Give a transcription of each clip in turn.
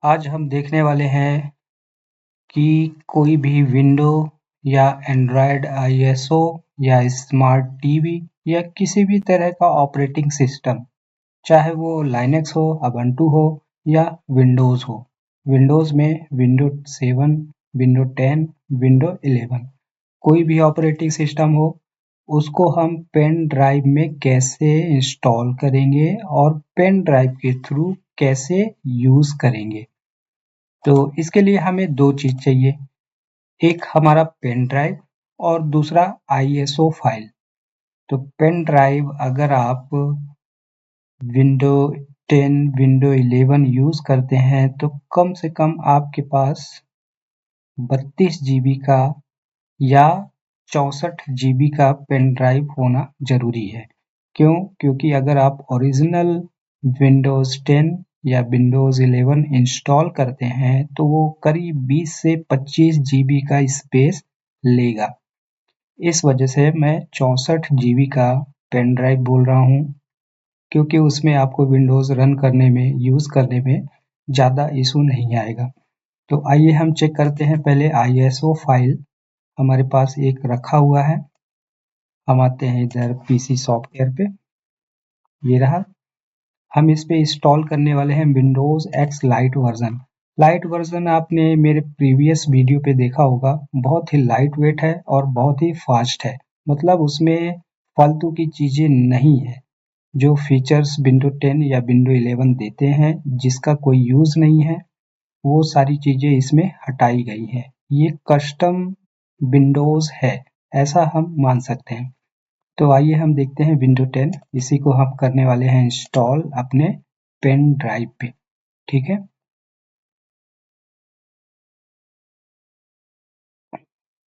आज हम देखने वाले हैं कि कोई भी विंडो या एंड्रॉयड आईएसओ या स्मार्ट टीवी या किसी भी तरह का ऑपरेटिंग सिस्टम, चाहे वो लाइनेक्स हो, उबुंटू हो या विंडोज़ हो। विंडोज़ में विंडो 7, विंडो 10, विंडो 11, कोई भी ऑपरेटिंग सिस्टम हो, उसको हम पेन ड्राइव में कैसे इंस्टॉल करेंगे और पेन ड्राइव के थ्रू कैसे यूज़ करेंगे। तो इसके लिए हमें 2 चीज़ चाहिए, एक हमारा पेन ड्राइव और दूसरा आईएसओ फाइल। तो पेन ड्राइव अगर आप विंडो 10, विंडो 11 यूज़ करते हैं तो कम से कम आपके पास 32 जीबी का या 64 जीबी का पेन ड्राइव होना ज़रूरी है। क्यों? क्योंकि अगर आप ओरिजिनल विंडोज़ 10 या विंडोज़ 11 इंस्टॉल करते हैं तो वो करीब 20 से 25 जीबी का स्पेस लेगा। इस वजह से मैं 64 जीबी का पेन ड्राइव बोल रहा हूँ, क्योंकि उसमें आपको विंडोज़ रन करने में, यूज़ करने में ज़्यादा इशू नहीं आएगा। तो आइए हम चेक करते हैं पहले आईएसओ फाइल हमारे पास एक रखा हुआ है। हम आते हैं इधर पीसी सॉफ्टवेयर पे, ये रहा। हम इस पे इंस्टॉल करने वाले हैं Windows x light version. Light version आपने मेरे प्रीवियस वीडियो पे देखा होगा, बहुत ही लाइट वेट है और बहुत ही फास्ट है। मतलब उसमें फालतू की चीज़ें नहीं है। जो फीचर्स विंडो 10 या विंडो 11 देते हैं, जिसका कोई यूज़ नहीं है, वो सारी चीज़ें इसमें हटाई गई हैं। ये कस्टम विंडोज़ है, ऐसा हम मान सकते हैं। तो आइए हम देखते हैं विंडो 10, इसी को हम करने वाले हैं इंस्टॉल अपने पेन ड्राइव पे। ठीक है,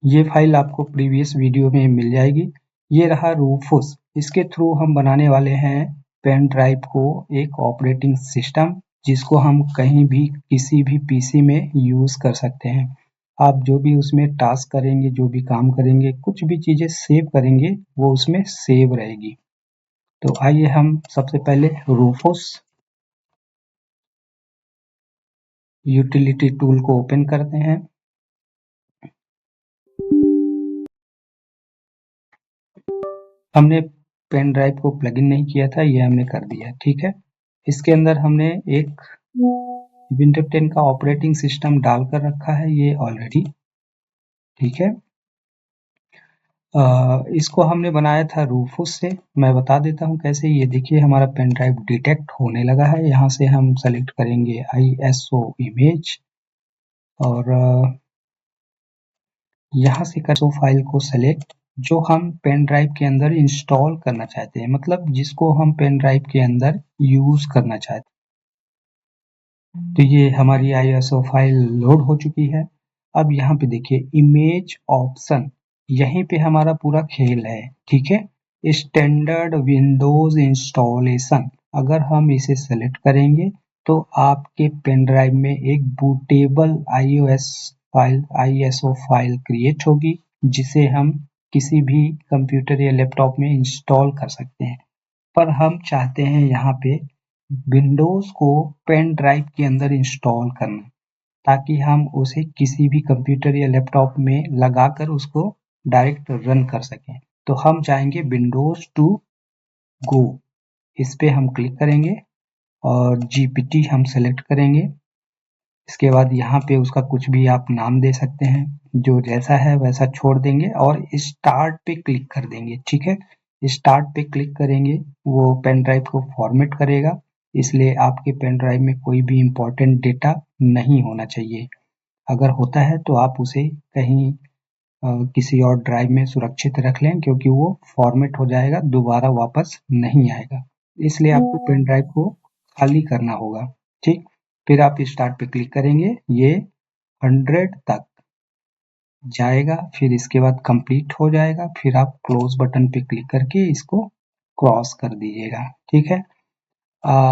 ये फाइल आपको प्रीवियस वीडियो में मिल जाएगी। ये रहा रूफोस, इसके थ्रू हम बनाने वाले हैं पेन ड्राइव को एक ऑपरेटिंग सिस्टम, जिसको हम कहीं भी किसी भी पीसी में यूज़ कर सकते हैं। आप जो भी उसमें टास्क करेंगे, जो भी काम करेंगे, कुछ भी चीज़ें सेव करेंगे, वो उसमें सेव रहेगी। तो आइए हम सबसे पहले रूफोस यूटिलिटी टूल को ओपन करते हैं। हमने पेन ड्राइव को प्लग इन नहीं किया था, ये हमने कर दिया। ठीक है, इसके अंदर हमने एक विंडो 10 का ऑपरेटिंग सिस्टम डालकर रखा है ये ऑलरेडी। ठीक है, इसको हमने बनाया था रूफोस से। मैं बता देता हूँ कैसे। ये देखिए हमारा पेन ड्राइव डिटेक्ट होने लगा है। यहाँ से हम सेलेक्ट करेंगे आईएसओ इमेज और यहाँ से ISO फाइल को सेलेक्ट, जो हम पेन ड्राइव के अंदर इंस्टॉल करना चाहते हैं, मतलब जिसको हम पेन ड्राइव के अंदर यूज करना चाहते हैं। तो ये हमारी ISO फाइल लोड हो चुकी है। अब यहाँ पे देखिए इमेज ऑप्शन, यहीं पे हमारा पूरा खेल है। ठीक है, स्टैंडर्ड विंडोज इंस्टॉलेशन, अगर हम इसे सेलेक्ट करेंगे तो आपके पेन ड्राइव में एक बूटेबल ISO फाइल क्रिएट होगी, जिसे हम किसी भी कंप्यूटर या लैपटॉप में इंस्टॉल कर सकते हैं। पर हम चाहते हैं यहाँ पे विंडोज को पेन ड्राइव के अंदर इंस्टॉल करना, ताकि हम उसे किसी भी कंप्यूटर या लैपटॉप में लगाकर उसको डायरेक्ट रन कर सकें। तो हम चाहेंगे विंडोज टू गो, इस पे हम क्लिक करेंगे और जीपीटी हम सेलेक्ट करेंगे। इसके बाद यहाँ पे उसका कुछ भी आप नाम दे सकते हैं, जो जैसा है वैसा छोड़ देंगे और स्टार्ट पे क्लिक कर देंगे। ठीक है, स्टार्ट पे क्लिक करेंगे, वो पेन ड्राइव को फॉर्मेट करेगा, इसलिए आपके पेन ड्राइव में कोई भी इम्पोर्टेंट डेटा नहीं होना चाहिए। अगर होता है तो आप उसे कहीं किसी और ड्राइव में सुरक्षित रख लें, क्योंकि वो फॉर्मेट हो जाएगा, दोबारा वापस नहीं आएगा। इसलिए आपको पेन ड्राइव को खाली करना होगा। ठीक, फिर आप स्टार्ट पे क्लिक करेंगे, ये 100 तक जाएगा, फिर इसके बाद कंप्लीट हो जाएगा, फिर आप क्लोज बटन पे क्लिक करके इसको क्रॉस कर दीजिएगा। ठीक है,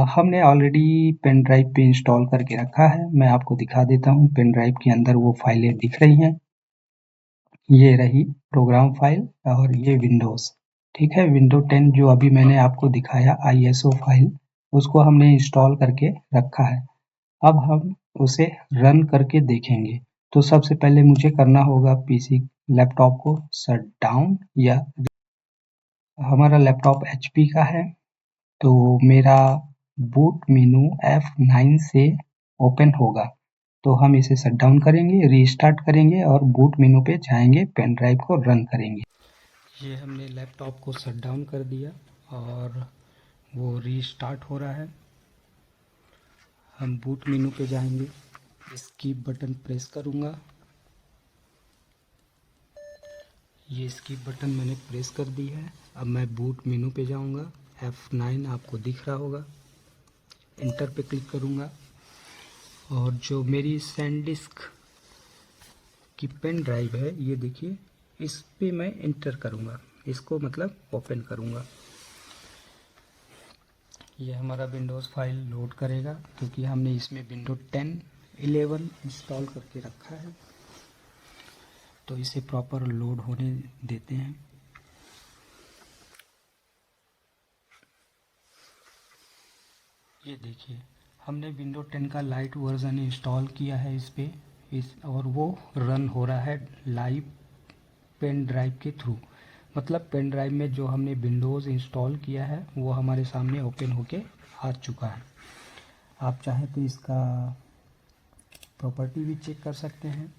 हमने ऑलरेडी पेन ड्राइव पे इंस्टॉल करके रखा है। मैं आपको दिखा देता हूँ, पेन ड्राइव के अंदर वो फाइलें दिख रही हैं। ये रही प्रोग्राम फाइल और ये विंडोज। ठीक है, विंडो 10 जो अभी मैंने आपको दिखाया ISO फाइल, उसको हमने इंस्टॉल करके रखा है। अब हम उसे रन करके देखेंगे। तो सबसे पहले मुझे करना होगा पीसी लैपटॉप को शट डाउन या हमारा लैपटॉप एचपी का है, तो मेरा बूट मेनू F9 से ओपन होगा। तो हम इसे शट डाउन करेंगे, रीस्टार्ट करेंगे और बूट मेनू पे जाएंगे, पेन ड्राइव को रन करेंगे। ये हमने लैपटॉप को शट डाउन कर दिया और वो रीस्टार्ट हो रहा है। हम बूट मेनू पे जाएंगे, स्किप बटन प्रेस करूँगा। ये स्किप बटन मैंने प्रेस कर दी है। अब मैं बूट मेनू पे जाऊँगा, F9 आपको दिख रहा होगा, इंटर पे क्लिक करूँगा और जो मेरी सैनडिस्क की पेन ड्राइव है ये देखिए, इस पे मैं इंटर करूँगा, इसको मतलब ओपन करूँगा। ये हमारा विंडोज़ फाइल लोड करेगा क्योंकि हमने इसमें विंडो 10, 11 इंस्टॉल करके रखा है, तो इसे प्रॉपर लोड होने देते हैं। ये देखिए, हमने विंडो 10 का लाइट वर्जन इंस्टॉल किया है इस पे, और वो रन हो रहा है लाइव पेन ड्राइव के थ्रू। मतलब पेन ड्राइव में जो हमने विंडोज़ इंस्टॉल किया है वो हमारे सामने ओपन होके आ चुका है। आप चाहें तो इसका प्रॉपर्टी भी चेक कर सकते हैं।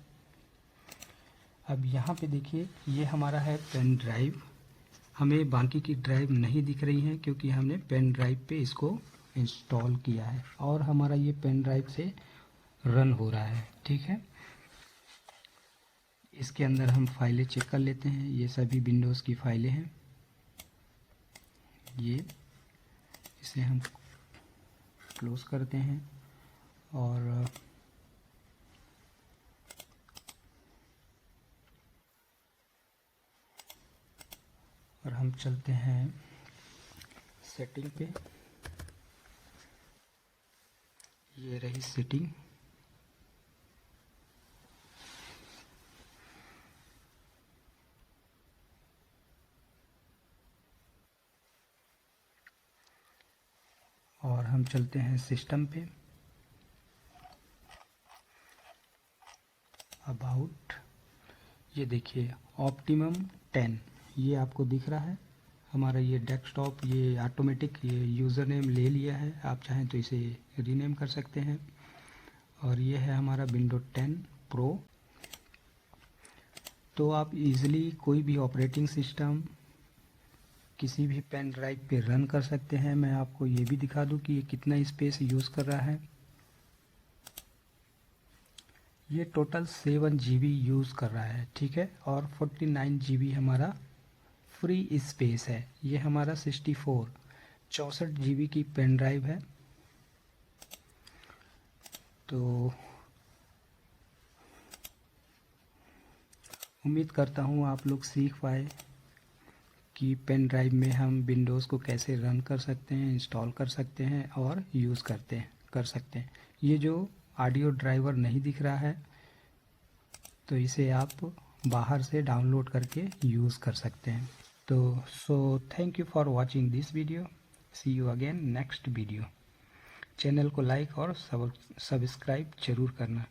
अब यहाँ पे देखिए, ये हमारा है पेन ड्राइव। हमें बाकी की ड्राइव नहीं दिख रही है क्योंकि हमने पेन ड्राइव पे इसको इंस्टॉल किया है और हमारा ये पेन ड्राइव से रन हो रहा है। ठीक है, इसके अंदर हम फाइलें चेक कर लेते हैं। ये सभी विंडोज़ की फाइलें हैं। ये इसे हम क्लोज करते हैं और हम चलते हैं सेटिंग पे। ये रही सेटिंग। और हम चलते हैं सिस्टम पे, अबाउट। ये देखिए ऑप्टिमम 10, ये आपको दिख रहा है। हमारा ये डेस्कटॉप ये ऑटोमेटिक ये यूज़र नेम ले लिया है, आप चाहें तो इसे रीनेम कर सकते हैं। और ये है हमारा विंडो 10 प्रो। तो आप इजीली कोई भी ऑपरेटिंग सिस्टम किसी भी पेन ड्राइव पे रन कर सकते हैं। मैं आपको ये भी दिखा दूं कि ये कितना स्पेस यूज़ कर रहा है। ये टोटल 7 GB यूज़ कर रहा है, ठीक है, और 49 GB हमारा फ्री स्पेस है। ये हमारा 64 GB की पेन ड्राइव है। तो उम्मीद करता हूँ आप लोग सीख पाए कि पेन ड्राइव में हम विंडोज़ को कैसे रन कर सकते हैं, इंस्टॉल कर सकते हैं और यूज़ कर सकते हैं। ये जो ऑडियो ड्राइवर नहीं दिख रहा है तो इसे आप बाहर से डाउनलोड करके यूज़ कर सकते हैं। तो thank you for watching this video. See you again next video. Channel को लाइक और सब्सक्राइब जरूर करना।